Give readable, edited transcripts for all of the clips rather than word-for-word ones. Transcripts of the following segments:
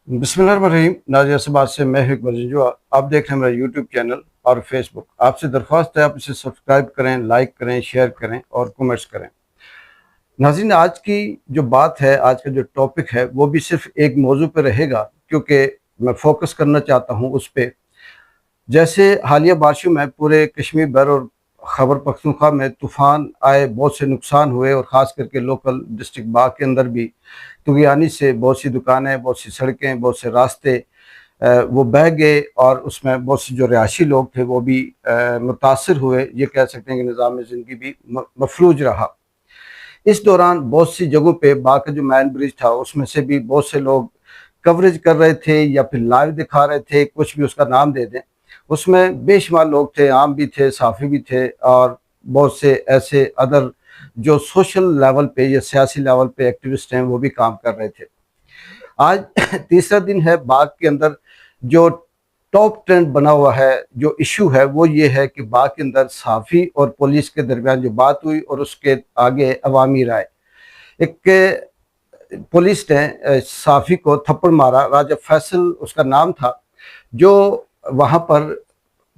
बिस्मिल्लाहिर्रहमानिर्रहीम। नाजियाबाद से मैं हूं जो आप देख रहे हैं मेरा यूट्यूब चैनल और फेसबुक। आपसे दरख्वास्त है आप इसे सब्सक्राइब करें, लाइक करें, शेयर करें और कमेंट्स करें। नाज़रीन, आज की जो बात है, आज का जो टॉपिक है वो भी सिर्फ एक मौजू पे रहेगा, क्योंकि मैं फोकस करना चाहता हूँ उस पे। जैसे हालिया बारिशों में पूरे कश्मीर भर और खैबर पख्तूनख्वा में तूफ़ान आए, बहुत से नुकसान हुए और ख़ास करके लोकल डिस्ट्रिक्ट बाग के अंदर भी तुगयानी से बहुत सी दुकानें, बहुत सी सड़कें, बहुत से रास्ते वो बह गए और उसमें बहुत से जो रिहायशी लोग थे वो भी मुतासर हुए। ये कह सकते हैं कि निज़ाम ज़िंदगी भी मफलूज रहा। इस दौरान बहुत सी जगहों पे बाग का जो मैन ब्रिज था उसमें से भी बहुत से लोग कवरेज कर रहे थे या फिर लाइव दिखा रहे थे, कुछ भी उसका नाम दे दें। उसमें बेशुमार लोग थे, आम भी थे, साफ़ी भी थे और बहुत से ऐसे अदर जो सोशल लेवल पे या सियासी लेवल पे एक्टिविस्ट हैं वो भी काम कर रहे थे। आज तीसरा दिन है। बाग के अंदर जो टॉप ट्रेंड बना हुआ है, जो इशू है वो ये है कि बाग के अंदर साफ़ी और पुलिस के दरमियान जो बात हुई और उसके आगे अवामी राय। एक पुलिस ने साफ़ी को थप्पड़ मारा, राजा फैसल उसका नाम था, जो वहाँ पर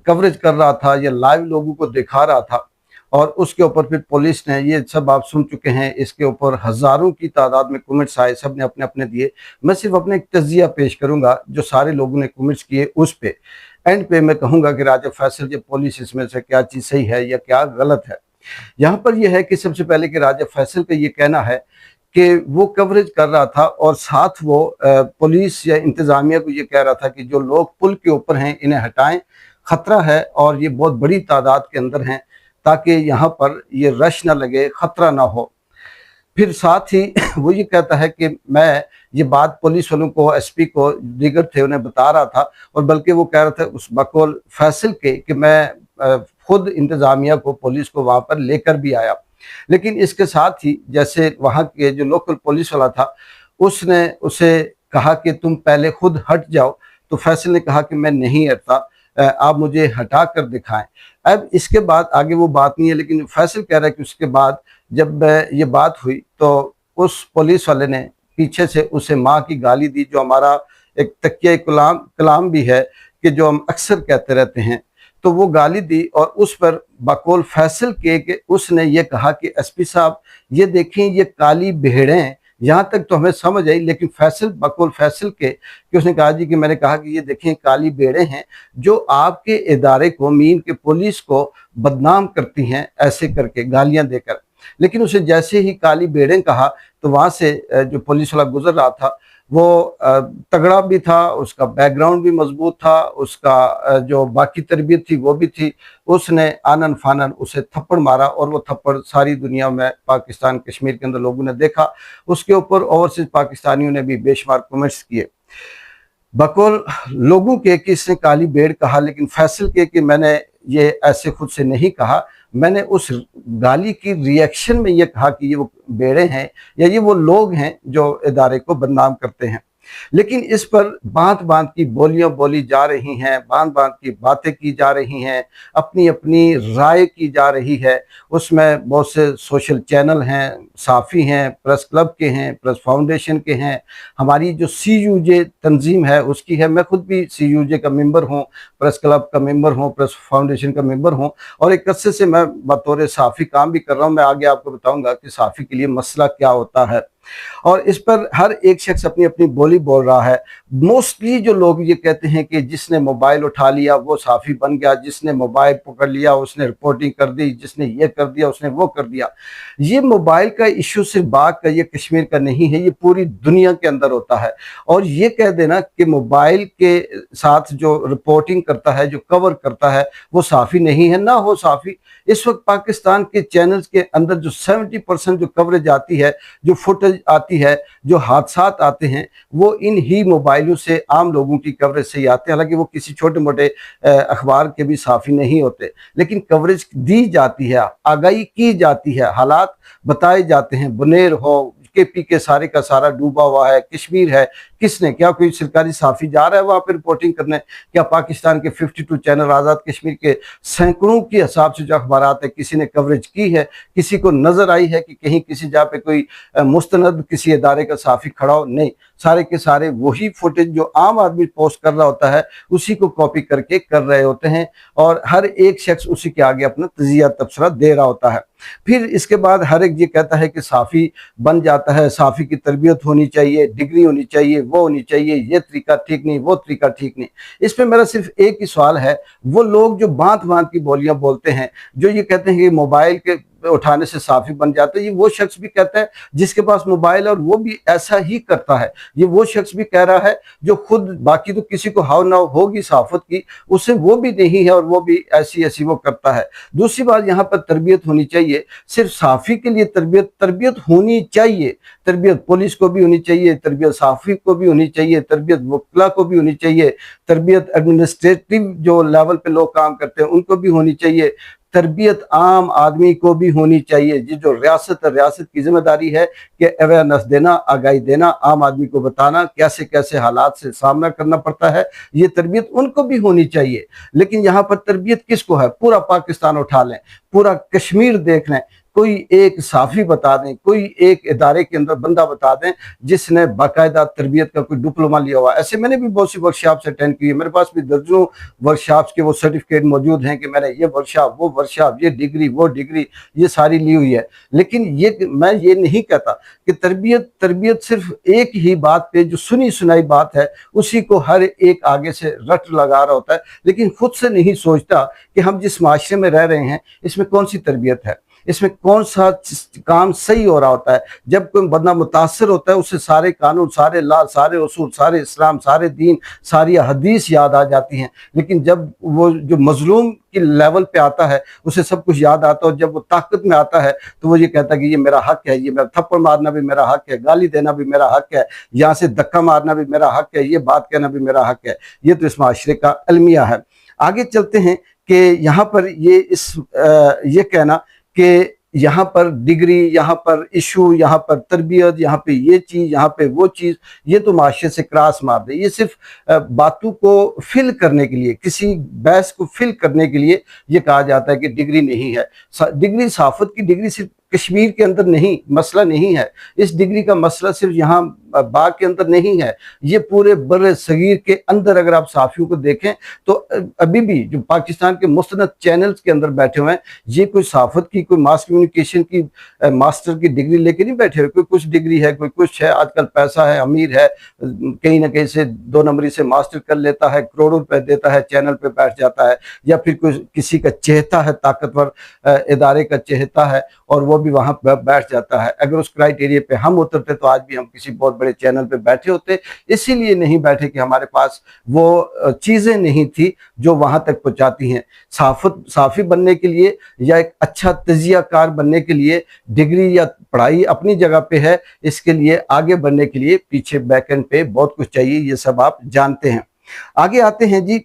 कवरेज कर रहा था या लाइव लोगों को दिखा रहा था। और उसके ऊपर फिर पुलिस ने, ये सब आप सुन चुके हैं, इसके ऊपर हज़ारों की तादाद में कमेंट्स आए, सब ने अपने अपने दिए। मैं सिर्फ अपने एक तजिया पेश करूंगा जो सारे लोगों ने कमेंट्स किए उस पे। एंड पे मैं कहूँगा कि राजा फैसल या पुलिस इसमें से क्या चीज़ सही है या क्या गलत है। यहाँ पर यह है कि सबसे पहले कि राजा फैसल का ये कहना है कि वो कवरेज कर रहा था और साथ वो पुलिस या इंतज़ामिया को ये कह रहा था कि जो लोग पुल के ऊपर हैं इन्हें हटाएं, ख़तरा है और ये बहुत बड़ी तादाद के अंदर हैं, ताकि यहाँ पर ये रश ना लगे, ख़तरा ना हो। फिर साथ ही वो ये कहता है कि मैं ये बात पुलिस वालों को, एसपी को, दीगर थे उन्हें बता रहा था और बल्कि वो कह रहा था उस बकौल फैसल के कि मैं खुद इंतज़ामिया को, पुलिस को वहाँ पर लेकर भी आया। लेकिन इसके साथ ही जैसे वहाँ के जो लोकल पुलिस वाला था उसने उसे कहा कि तुम पहले खुद हट जाओ, तो फैसल ने कहा कि मैं नहीं हटता, आप मुझे हटा कर दिखाएं। अब इसके बाद आगे वो बात नहीं है, लेकिन फैसल कह रहा है कि उसके बाद जब ये बात हुई तो उस पुलिस वाले ने पीछे से उसे माँ की गाली दी, जो हमारा एक तकिया कलाम कलाम भी है कि जो हम अक्सर कहते रहते हैं। तो वो गाली दी और उस पर बकौल फैसल के कि उसने ये कहा कि एसपी साहब ये देखें, ये काली भेड़ें, यहाँ तक तो हमें समझ आई। लेकिन फैसल, बकौल फैसल के कि उसने कहा जी कि मैंने कहा कि ये देखें काली भेड़ें हैं जो आपके इदारे को, मीन के पुलिस को बदनाम करती हैं, ऐसे करके गालियां देकर। लेकिन उसे जैसे ही काली भेड़ें कहा तो वहाँ से जो पुलिस वाला गुजर रहा था वो तगड़ा भी था, उसका बैकग्राउंड भी मजबूत था, उसका जो बाकी तरबियत थी वो भी थी। उसने आनन फानन उसे थप्पड़ मारा और वो थप्पड़ सारी दुनिया में, पाकिस्तान, कश्मीर के अंदर लोगों ने देखा। उसके ऊपर ओवरसीज पाकिस्तानियों ने भी बेशुमार कमेंट्स किए बकौल लोगों के कि इसने काली भेड़ कहा, लेकिन फैसल के कि मैंने ये ऐसे खुद से नहीं कहा, मैंने उस गाली की रिएक्शन में ये कहा कि ये वो भेड़े हैं या ये वो लोग हैं जो इदारे को बदनाम करते हैं। लेकिन इस पर बात-बात की बोलियां बोली जा रही हैं, बात-बात की बातें की जा रही हैं, अपनी-अपनी राय की जा रही है। उसमें बहुत से सोशल चैनल हैं, साफ़ी हैं, प्रेस क्लब के हैं, प्रेस फाउंडेशन के हैं, हमारी जो सीयूजे तंजीम है उसकी है। मैं खुद भी सीयूजे का मेंबर हूँ, प्रेस क्लब का मेंबर हूँ, प्रेस फाउंडेशन का मेंबर हूँ और एक अरसे से मैं बतौर साफ़ी काम भी कर रहा हूँ। मैं आगे आपको बताऊँगा कि साफ़ी के लिए मसला क्या होता है। और इस पर हर एक शख्स अपनी अपनी बोली बोल रहा है। मोस्टली जो लोग ये कहते हैं कि जिसने मोबाइल उठा लिया वो साफ़ी बन गया, जिसने मोबाइल पकड़ लिया उसने रिपोर्टिंग कर दी, जिसने ये कर दिया उसने वो कर दिया। ये मोबाइल का इशू सिर्फ बाग का, ये कश्मीर का नहीं है, ये पूरी दुनिया के अंदर होता है। और ये कह देना कि मोबाइल के साथ जो रिपोर्टिंग करता है, जो कवर करता है, वो साफ़ी नहीं है, ना हो साफ़ी। इस वक्त पाकिस्तान के चैनल्स के अंदर जो 70% जो कवरेज आती है, जो फुटेज आती है, जो हादसात आते हैं, वो इन ही मोबाइलों से, आम लोगों की कवरेज से ही आते हैं। हालांकि वो किसी छोटे मोटे अखबार के भी साफ़ी नहीं होते, लेकिन कवरेज दी जाती है, आगाही की जाती है, हालात बताए जाते हैं। बुनेर हो, केपी के सारे का सारा डूबा हुआ है, कश्मीर है, किसने, क्या कोई सरकारी साफी जा रहा है वहां पर रिपोर्टिंग करने? क्या पाकिस्तान के 52 चैनल आज़ाद कश्मीर के सैकड़ों के हिसाब से जो अखबारात है, किसी ने कवरेज की है? किसी को नजर आई है कि कहीं किसी जगह पे कोई मुस्तनद किसी इदारे का साफी खड़ा हो? नहीं, सारे के सारे वही फुटेज जो आम आदमी पोस्ट कर रहा होता है उसी को कॉपी करके कर रहे होते हैं, और हर एक शख्स उसी के आगे अपना तजिया तबसरा दे रहा होता है। फिर इसके बाद हर एक ये कहता है कि साफ़ी बन जाता है, साफ़ी की तरबियत होनी चाहिए, डिग्री होनी चाहिए, वो होनी चाहिए, ये तरीका ठीक नहीं, वो तरीका ठीक नहीं। इसमें मेरा सिर्फ एक ही सवाल है, वो लोग जो बात बात की बोलियां बोलते हैं, जो ये कहते हैं कि मोबाइल के उठाने से साफ़ी बन जाता है, ये वो शख्स भी कहता है जिसके पास मोबाइल है और वो भी ऐसा ही करता है। ये वो शख्स भी कह रहा है जो खुद, बाकी तो किसी को हाव ना होगी साफत की, उसे वो भी नहीं है और वो भी ऐसी ऐसी वो करता है। दूसरी बात, यहाँ पर तरबियत होनी चाहिए, सिर्फ साफ़ी के लिए तरबियत होनी चाहिए। तरबियत पुलिस को भी होनी चाहिए, तरबियत साफ़ी को भी होनी चाहिए, तरबियत वकला को भी होनी चाहिए, तरबियत एडमिनिस्ट्रेटिव जो लेवल पे लोग काम करते हैं उनको भी होनी चाहिए, तरबियत आम आदमी को भी होनी चाहिए। ये जो रियासत है, रियासत की जिम्मेदारी है कि अवेयरनेस देना, आगाही देना, आम आदमी को बताना कैसे कैसे हालात से सामना करना पड़ता है, ये तरबियत उनको भी होनी चाहिए। लेकिन यहाँ पर तरबियत किसको है? पूरा पाकिस्तान उठा लें, पूरा कश्मीर देख लें, कोई एक साफ़ी बता दें, कोई एक इदारे के अंदर बंदा बता दें जिसने बाकायदा तरबियत का कोई डिप्लोमा लिया हुआ। ऐसे मैंने भी बहुत सी वर्कशॉप्स अटेंड की है, मेरे पास भी दर्जनों वर्कशॉप्स के वो सर्टिफिकेट मौजूद हैं कि मैंने ये वर्कशॉप, वो वर्कशॉप, ये डिग्री, वो डिग्री, ये सारी ली हुई है। लेकिन ये मैं ये नहीं कहता कि तरबियत सिर्फ एक ही बात पे, जो सुनी सुनाई बात है उसी को हर एक आगे से रट लगा रहा होता है, लेकिन खुद से नहीं सोचता कि हम जिस माशरे में रह रहे हैं इसमें कौन सी तरबियत है, इसमें कौन सा काम सही हो रहा होता है। जब कोई बंदा मुतासर होता है उसे सारे कानून, सारे ला, सारे उसूल, सारे इस्लाम, सारे दीन, सारी हदीस याद आ जाती हैं। लेकिन जब वो जो मजलूम की लेवल पे आता है उसे सब कुछ याद आता है, और जब वो ताकत में आता है तो वो ये कहता है कि ये मेरा हक है, ये मेरा थप्पड़ मारना भी मेरा हक है, गाली देना भी मेरा हक है, यहाँ से धक्का मारना भी मेरा हक है, ये बात कहना भी मेरा हक है। ये तो इस माशरे का अलमिया है। आगे चलते हैं कि यहाँ पर ये कहना कि यहाँ पर डिग्री, यहाँ पर इशू, यहाँ पर तरबियत, यहाँ पे ये चीज़, यहाँ पे वो चीज़, ये तो माशरे से क्रॉस मार दे। ये सिर्फ बातों को फिल करने के लिए, किसी बहस को फिल करने के लिए ये कहा जाता है कि डिग्री नहीं है। डिग्री, साफत की डिग्री सिर्फ कश्मीर के अंदर नहीं मसला नहीं है, इस डिग्री का मसला सिर्फ यहाँ बाग के अंदर नहीं है, ये पूरे बर्रे सगीर के अंदर अगर आप साफियों को देखें तो अभी भी जो पाकिस्तान के मुस्तनद चैनल्स के अंदर बैठे हुए हैं, ये कोई साफत की, कोई मास कम्युनिकेशन की मास्टर की डिग्री लेके नहीं बैठे हुए। कोई कुछ डिग्री है, कोई कुछ है, आजकल पैसा है, अमीर है, कहीं ना कहीं से 2 नंबरी से मास्टर कर लेता है, करोड़ों रुपए देता है, चैनल पे बैठ जाता है, या फिर कोई किसी का चहेता है, ताकतवर इदारे का चहेता है और वो भी वहां पर बैठ जाता है। अगर उस क्राइटेरिया पे हम उतरते तो आज भी हम किसी बहुत बड़े चैनल पे बैठे होते। इसीलिए नहीं बैठे कि हमारे पास वो चीजें नहीं थी जो वहां तक पहुंचाती हैं। साफी बनने के लिए या एक अच्छा तजियाकार बनने के लिए डिग्री या पढ़ाई अपनी जगह पे है, इसके लिए आगे बढ़ने के लिए पीछे बैकएंड पे बहुत कुछ चाहिए, ये सब आप जानते हैं। आगे आते हैं जी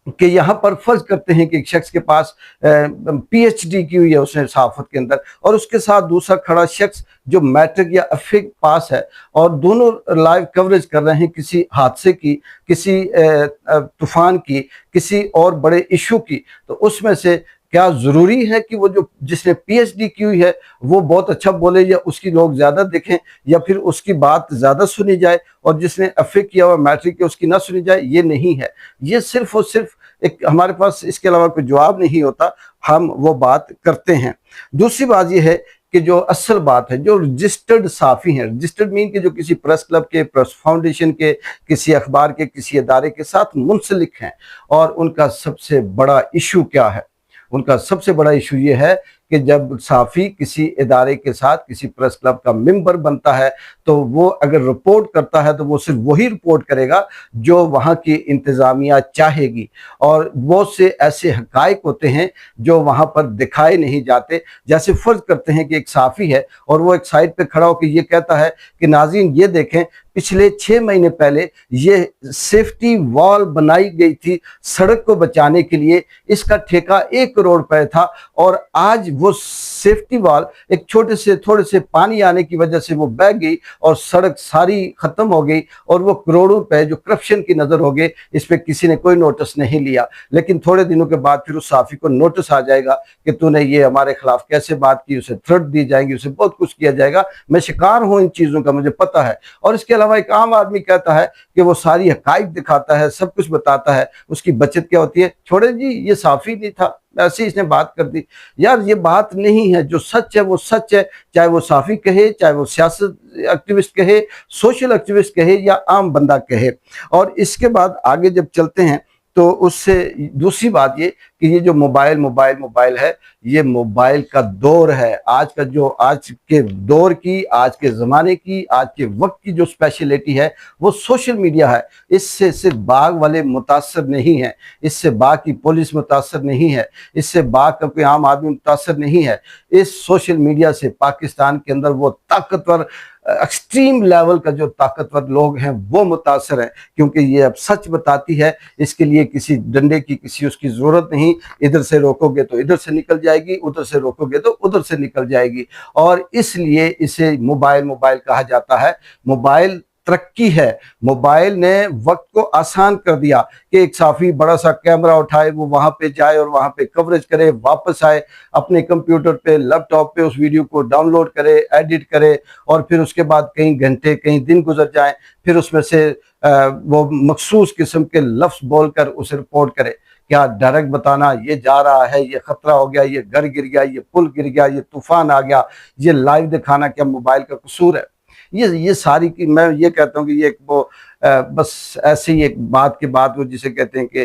कि यहाँ पर फर्ज करते हैं कि एक शख्स के पास पीएचडी की हुई है उसने सहाफत के अंदर, और उसके साथ दूसरा खड़ा शख्स जो मैट्रिक या एफिक पास है, और दोनों लाइव कवरेज कर रहे हैं किसी हादसे की, किसी तूफान की, किसी और बड़े इशू की। तो उसमें से क्या जरूरी है कि वो जो जिसने पीएचडी की हुई है वो बहुत अच्छा बोले या उसकी लोग ज्यादा देखें या फिर उसकी बात ज्यादा सुनी जाए, और जिसने एफए किया हुआ मैट्रिक की उसकी ना सुनी जाए? ये नहीं है। ये सिर्फ और सिर्फ एक, हमारे पास इसके अलावा कोई जवाब नहीं होता, हम वो बात करते हैं। दूसरी बात ये है कि जो असल बात है, जो रजिस्टर्ड साफ़ी हैं, रजिस्टर्ड मीन के जो किसी प्रेस क्लब के, प्रेस फाउंडेशन के, किसी अखबार के, किसी इदारे के साथ मुंसलिक हैं, और उनका सबसे बड़ा इशू क्या है? उनका सबसे बड़ा इशू ये है कि जब साफ़ी किसी इदारे के साथ, किसी प्रेस क्लब का मेंबर बनता है तो वो अगर रिपोर्ट करता है तो वो सिर्फ वही रिपोर्ट करेगा जो वहाँ की इंतज़ामिया चाहेगी, और बहुत से ऐसे हक़ाइक़ होते हैं जो वहाँ पर दिखाए नहीं जाते। जैसे फ़र्ज़ करते हैं कि एक साफ़ी है और वो एक साइड पे खड़ा होकर ये कहता है कि नाज़रीन ये देखें, पिछले 6 महीने पहले ये सेफ्टी वॉल बनाई गई थी सड़क को बचाने के लिए। इसका ठेका 1 करोड़ रुपए था और आज वो सेफ्टी वॉल एक थोड़े से पानी आने की वजह से वो बह गई और सड़क सारी खत्म हो गई और वो करोड़ों रुपए जो करप्शन की नजर हो गए, इस पे किसी ने कोई नोटिस नहीं लिया। लेकिन थोड़े दिनों के बाद फिर उस साफी को नोटिस आ जाएगा कि तूने ये हमारे खिलाफ कैसे बात की, उसे थ्रेट दी जाएंगी, उसे बहुत कुछ किया जाएगा। मैं शिकार हूं इन चीजों का, मुझे पता है। और इसके अलावा एक आम आदमी कहता है कि वो सारी हकाइक दिखाता है, सब कुछ बताता है, उसकी बचत क्या होती है? छोड़े जी, ये साफी नहीं था, ऐसे इसने बात कर दी। यार ये बात नहीं है, जो सच है वो सच है, चाहे वो साफी कहे, चाहे वो सियासत एक्टिविस्ट कहे, सोशल एक्टिविस्ट कहे या आम बंदा कहे। और इसके बाद आगे जब चलते हैं तो उससे दूसरी बात ये कि ये जो मोबाइल है, ये मोबाइल का दौर है। आज के दौर की, आज के ज़माने की, आज के वक्त की जो स्पेशलिटी है वो सोशल मीडिया है। इससे सिर्फ बाग वाले मुतासर नहीं है, इससे बाग की पुलिस मुतासर नहीं है, इससे बाग का कोई आम आदमी मुतासर नहीं है। इस सोशल मीडिया से पाकिस्तान के अंदर वो ताकतवर एक्सट्रीम लेवल का जो ताकतवर लोग हैं वो मुतासर है, क्योंकि ये अब सच बताती है। इसके लिए किसी डंडे की, किसी उसकी जरूरत नहीं। इधर से रोकोगे तो इधर से निकल जाएगी, उधर से रोकोगे तो उधर से निकल जाएगी। और इसलिए इसे मोबाइल कहा जाता है। मोबाइल तरक्की है। मोबाइल ने वक्त को आसान कर दिया कि एक साफी बड़ा सा कैमरा उठाए, वो वहां पे जाए और वहां पे कवरेज करे, वापस आए, अपने कंप्यूटर पे, लैपटॉप पे उस वीडियो को डाउनलोड करे, एडिट करे और फिर उसके बाद कई घंटे, कई दिन गुजर जाए, फिर उसमें से वो मखसूस किस्म के लफ्ज बोलकर उसे रिपोर्ट करे। क्या डायरेक्ट बताना ये जा रहा है, ये खतरा हो गया, ये घर गिर गया, ये पुल गिर गया, ये तूफान आ गया, ये लाइव दिखाना क्या मोबाइल का कसूर है? ये सारी की मैं ये कहता हूँ कि ये एक वो बस ऐसे ही एक बात के बाद वो जिसे कहते हैं कि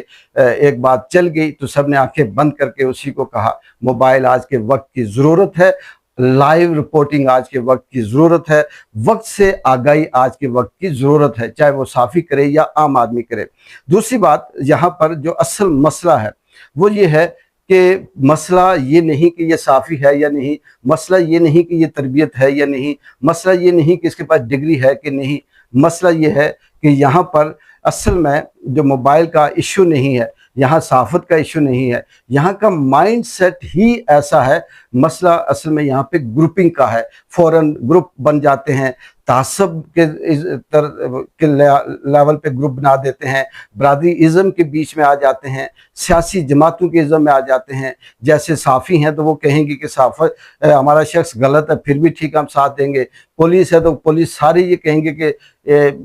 एक बात चल गई तो सबने आंखें बंद करके उसी को कहा। मोबाइल आज के वक्त की ज़रूरत है, लाइव रिपोर्टिंग आज के वक्त की ज़रूरत है, वक्त से आगाही आज के वक्त की ज़रूरत है, चाहे वो साफ़ी करे या आम आदमी करे। दूसरी बात यहाँ पर जो असल मसला है वो ये है कि मसला ये नहीं कि ये साफ़ी है या नहीं, मसला ये नहीं कि ये तरबियत है या नहीं, मसला ये नहीं कि इसके पास डिग्री है कि नहीं, मसला ये है कि यहाँ पर असल में जो मोबाइल का इशू नहीं है, यहाँ साफ़त का इशू नहीं है, यहाँ का माइंड सेट ही ऐसा है। मसला असल में यहाँ पे ग्रुपिंग का है। फ़ौरन ग्रुप बन जाते हैं, तासब के लेवल पे ग्रुप बना देते हैं, बरादरी इज़्म के बीच में आ जाते हैं, सियासी जमातों के इज़्म में आ जाते हैं। जैसे साफ़ी हैं तो वो कहेंगे कि साफ़त हमारा शख्स गलत है फिर भी ठीक हम साथ देंगे, पुलिस है तो पुलिस सारे ये कहेंगे कि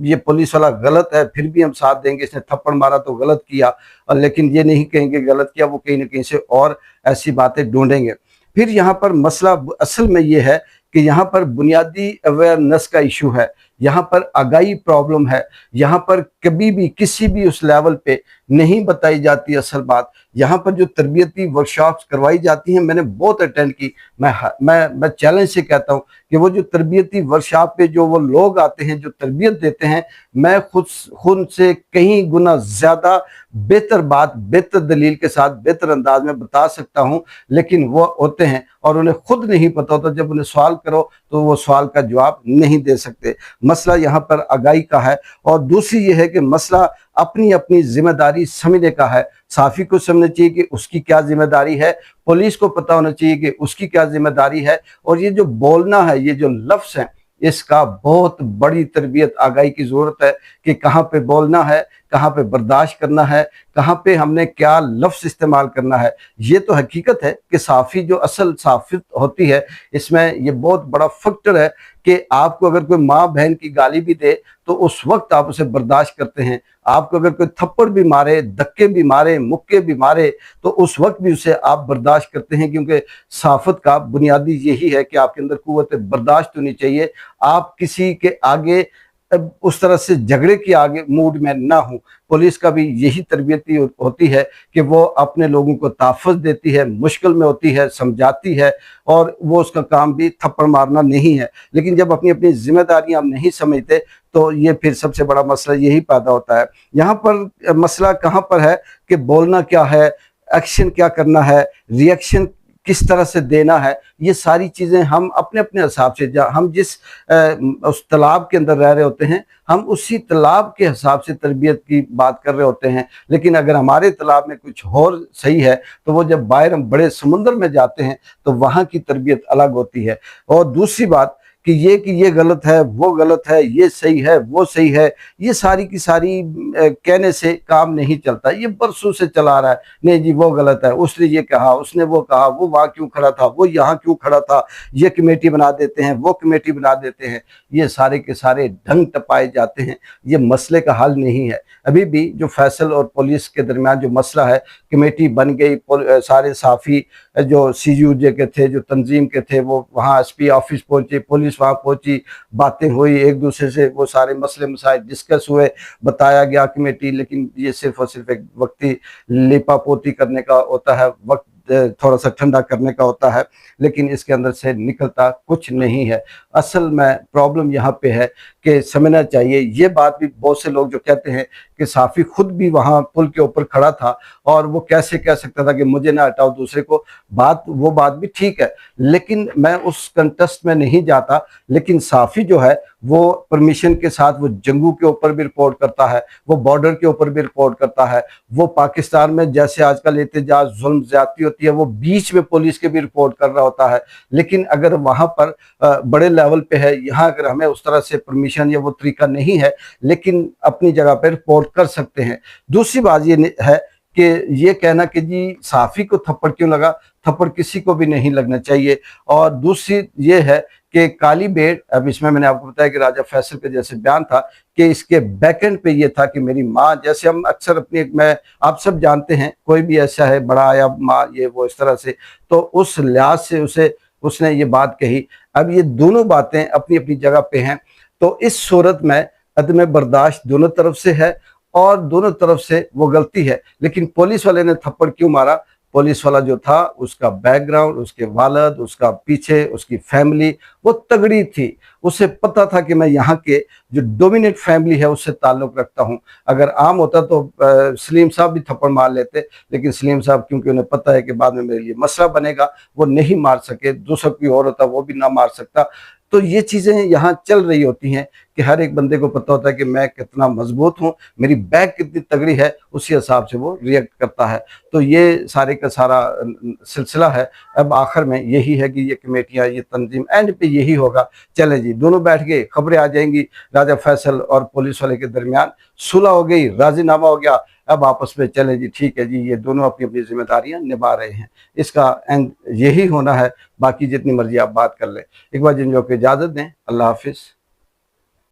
ये पुलिस वाला गलत है फिर भी हम साथ देंगे, इसने थप्पड़ मारा तो गलत किया, और लेकिन ये नहीं कहेंगे गलत किया, वो कहीं ना कहीं से और ऐसी बातें ढूंढेंगे। फिर यहाँ पर मसला असल में ये है कि यहाँ पर बुनियादी अवेयरनेस का इशू है, यहाँ पर आगाही प्रॉब्लम है, यहाँ पर कभी भी किसी भी उस लेवल पे नहीं बताई जाती असल बात। यहाँ पर जो तरबियती वर्कशॉप्स करवाई जाती हैं, मैंने बहुत अटेंड की। मैं चैलेंज से कहता हूँ कि वो जो तरबियती वर्कशॉप पे जो वो लोग आते हैं जो तरबियत देते हैं, मैं खुद से कहीं गुना ज़्यादा बेहतर बात, बेहतर दलील के साथ, बेहतर अंदाज में बता सकता हूँ, लेकिन वो होते हैं और उन्हें खुद नहीं पता होता। जब उन्हें सवाल करो तो वो सवाल का जवाब नहीं दे सकते। मसला यहाँ पर आगाही का है। और दूसरी ये है कि मसला अपनी अपनी जिम्मेदारी समझने का है। साफ़ी को समझना चाहिए कि उसकी क्या जिम्मेदारी है, पुलिस को पता होना चाहिए कि उसकी क्या जिम्मेदारी है। और ये जो बोलना है, ये जो लफ्ज़ हैं, इसका बहुत बड़ी तरबियत आगाही की ज़रूरत है कि कहाँ पे बोलना है, कहाँ पे बर्दाश्त करना है, कहाँ पे हमने क्या लफ्ज़ इस्तेमाल करना है। ये तो हकीकत है कि साफ़ी जो असल साफ़ित होती है, इसमें ये बहुत बड़ा फैक्टर है कि आपको अगर कोई माँ बहन की गाली भी दे तो उस वक्त आप उसे बर्दाश्त करते हैं। आपको अगर कोई थप्पड़ भी मारे, धक्के भी मारे, मुक्के भी मारे तो उस वक्त भी उसे आप बर्दाश्त करते हैं, क्योंकि साफ़त का बुनियादी यही है कि आपके अंदर कुव्वत बर्दाश्त होनी चाहिए। आप किसी के आगे उस तरह से झगड़े के आगे मूड में ना हो। पुलिस का भी यही तरबियत होती है कि वो अपने लोगों को तहफ़्फ़ुज़ देती है, मुश्किल में होती है, समझाती है, और वो उसका काम भी थप्पड़ मारना नहीं है। लेकिन जब अपनी अपनी जिम्मेदारियां हम नहीं समझते तो ये फिर सबसे बड़ा मसला यही पैदा होता है। यहाँ पर मसला कहाँ पर है कि बोलना क्या है, एक्शन क्या करना है, रिएक्शन किस तरह से देना है, ये सारी चीज़ें हम अपने अपने हिसाब से, हम जिस उस तालाब के अंदर रह रहे होते हैं, हम उसी तालाब के हिसाब से तरबियत की बात कर रहे होते हैं। लेकिन अगर हमारे तालाब में कुछ और सही है, तो वो जब बाहर हम बड़े समुंदर में जाते हैं तो वहाँ की तरबियत अलग होती है। और दूसरी बात कि ये गलत है, वो गलत है, ये सही है, वो सही है, ये सारी की सारी कहने से काम नहीं चलता। ये बरसों से चला आ रहा है, नहीं जी वो गलत है, उसने ये कहा, उसने वो कहा, वो वहाँ क्यों खड़ा था, वो यहाँ क्यों खड़ा था, ये कमेटी बना देते हैं, वो कमेटी बना देते हैं। ये सारे के सारे ढंग टपाए जाते हैं, ये मसले का हल नहीं है। अभी भी जो फैसल और पुलिस के दरमियान जो मसला है, कमेटी बन गई, सारे साफ़ी जो सीयूजे के थे, जो तंजीम के थे, वो वहाँ एसपी ऑफिस पहुंचे, पुलिस वहाँ पहुंची, बातें हुई एक दूसरे से, वो सारे मसले मसाइल डिस्कस हुए, बताया गया कमेटी। लेकिन ये सिर्फ और सिर्फ एक वक्ती लिपापोती करने का होता है, वक्त थोड़ा सा ठंडा करने का होता है, लेकिन इसके अंदर से निकलता कुछ नहीं है। असल में प्रॉब्लम यहाँ पे है कि समझना चाहिए, ये बात भी बहुत से लोग जो कहते हैं कि साफ़ी खुद भी वहाँ पुल के ऊपर खड़ा था और वो कैसे कह सकता था कि मुझे ना हटाओ दूसरे को, वो बात भी ठीक है, लेकिन मैं उस कंटेस्ट में नहीं जाता। लेकिन साफ़ी जो है वो परमिशन के साथ वो जंगू के ऊपर भी रिपोर्ट करता है, वो बॉर्डर के ऊपर भी रिपोर्ट करता है, वो पाकिस्तान में जैसे आजकल एहतजाज जुल्म ज्यादती होती है, वो बीच में पुलिस के भी रिपोर्ट कर रहा होता है। लेकिन अगर वहाँ पर बड़े लेवल पे है, यहाँ अगर हमें उस तरह से परमिशन या वो तरीका नहीं है, लेकिन अपनी जगह पर रिपोर्ट कर सकते हैं। दूसरी बात ये है कि ये कहना कि जी साफ़ी को थप्पड़ क्यों लगा, थप्पड़ किसी को भी नहीं लगना चाहिए। और दूसरी ये है कि काली बेड़, अब इसमें मैंने आपको बताया कि राजा फैसल के जैसे बयान था कि इसके बैकएंड पे ये था कि मेरी माँ, जैसे हम अक्सर अपनी, मैं आप सब जानते हैं, कोई भी ऐसा है बड़ा आया माँ ये वो इस तरह से, तो उस लिहाज से उसने ये बात कही। अब ये दोनों बातें अपनी अपनी जगह पे हैं, तो इस सूरत में अदम बर्दाश्त दोनों तरफ से है और दोनों तरफ से वो गलती है। लेकिन पुलिस वाले ने थप्पड़ क्यों मारा, पुलिस वाला जो था उसका बैकग्राउंड, उसके वालिद, उसका पीछे उसकी फैमिली वो तगड़ी थी। उसे पता था कि मैं यहाँ के जो डोमिनेट फैमिली है उससे ताल्लुक़ रखता हूँ। अगर आम होता तो सलीम साहब भी थप्पड़ मार लेते, लेकिन सलीम साहब क्योंकि उन्हें पता है कि बाद में मेरे लिए मसला बनेगा, वो नहीं मार सके। दूसरा कोई और होता वो भी ना मार सकता। तो ये चीज़ें यहाँ चल रही होती हैं कि हर एक बंदे को पता होता है कि मैं कितना मजबूत हूँ, मेरी बैक कितनी तगड़ी है, उसी हिसाब से वो रिएक्ट करता है। तो ये सारे का सारा सिलसिला है। अब आखिर में यही है कि ये कमेटियाँ, ये तंजीम, एंड पे यही होगा। चले जी, दोनों बैठ गए, खबरें आ जाएंगी, राजा फैसल और पुलिस वाले के दरमियान सुलह हो गई, राजीनामा हो गया। अब आपस में चले जी, ठीक है जी, ये दोनों अपनी अपनी जिम्मेदारियां निभा रहे हैं, इसका एंड यही होना है। बाकी जितनी मर्जी आप बात कर लें। एक बार जिन जो को इजाज़त दें, अल्लाह हाफिज़।